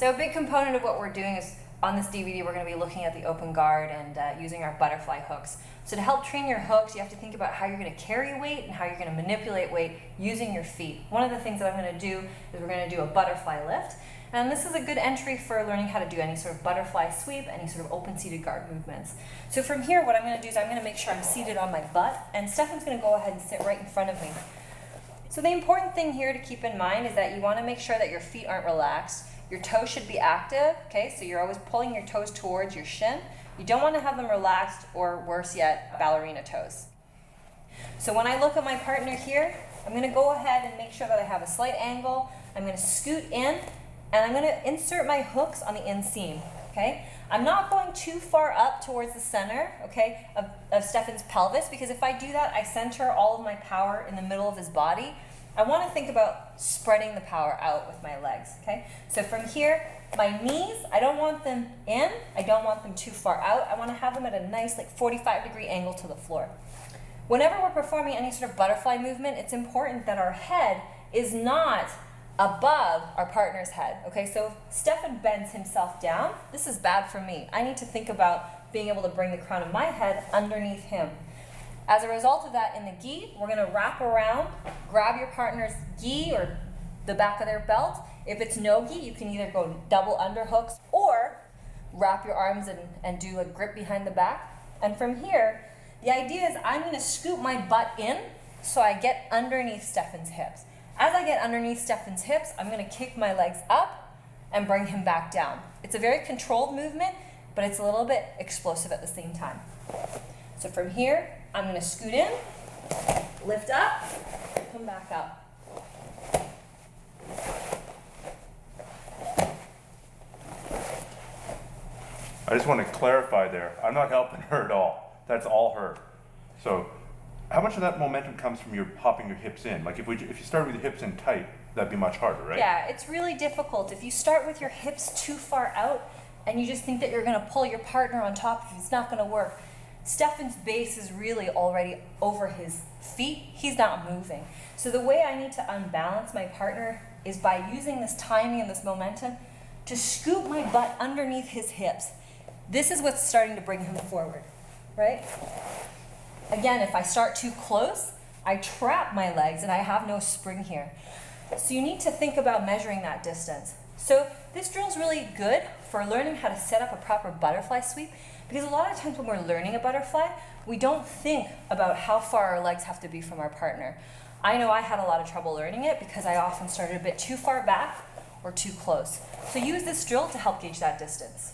So a big component of what we're doing is on this DVD we're going to be looking at the open guard and using our butterfly hooks. So to help train your hooks, you have to think about how you're going to carry weight and how you're going to manipulate weight using your feet. One of the things that I'm going to do is we're going to do a butterfly lift. And this is a good entry for learning how to do any sort of butterfly sweep, any sort of open seated guard movements. So from here, what I'm going to do is I'm going to make sure I'm seated on my butt, and Stefan's going to go ahead and sit right in front of me. So the important thing here to keep in mind is that you want to make sure that your feet aren't relaxed. Your toes should be active, okay? So you're always pulling your toes towards your shin. You don't want to have them relaxed, or worse yet, ballerina toes. So when I look at my partner here, I'm going to go ahead and make sure that I have a slight angle. I'm going to scoot in, and I'm going to insert my hooks on the inseam, okay? I'm not going too far up towards the center, okay, of Stefan's pelvis, because if I do that, I center all of my power in the middle of his body. I want to think about spreading the power out with my legs, okay? So from here, my knees, I don't want them in, I don't want them too far out. I want to have them at a nice, like 45-degree angle to the floor. Whenever we're performing any sort of butterfly movement, it's important that our head is not above our partner's head, okay? So if Stefan bends himself down, this is bad for me. I need to think about being able to bring the crown of my head underneath him. As a result of that, in the gi, we're gonna wrap around, grab your partner's gi or the back of their belt. If it's no gi, you can either go double underhooks or wrap your arms and do a grip behind the back. And from here, the idea is I'm gonna scoop my butt in so I get underneath Stefan's hips. As I get underneath Stefan's hips, I'm going to kick my legs up and bring him back down. It's a very controlled movement, but it's a little bit explosive at the same time. So from here, I'm going to scoot in, lift up, come back up. I just want to clarify there. I'm not helping her at all. That's all her. So how much of that momentum comes from your popping your hips in? Like if you start with your hips in tight, that'd be much harder, right? Yeah, it's really difficult. If you start with your hips too far out and you just think that you're going to pull your partner on top, it's not going to work. Stefan's base is really already over his feet. He's not moving. So the way I need to unbalance my partner is by using this timing and this momentum to scoop my butt underneath his hips. This is what's starting to bring him forward, right? Again, if I start too close, I trap my legs and I have no spring here. So you need to think about measuring that distance. So this drill is really good for learning how to set up a proper butterfly sweep, because a lot of times when we're learning a butterfly, we don't think about how far our legs have to be from our partner. I know I had a lot of trouble learning it because I often started a bit too far back or too close. So use this drill to help gauge that distance.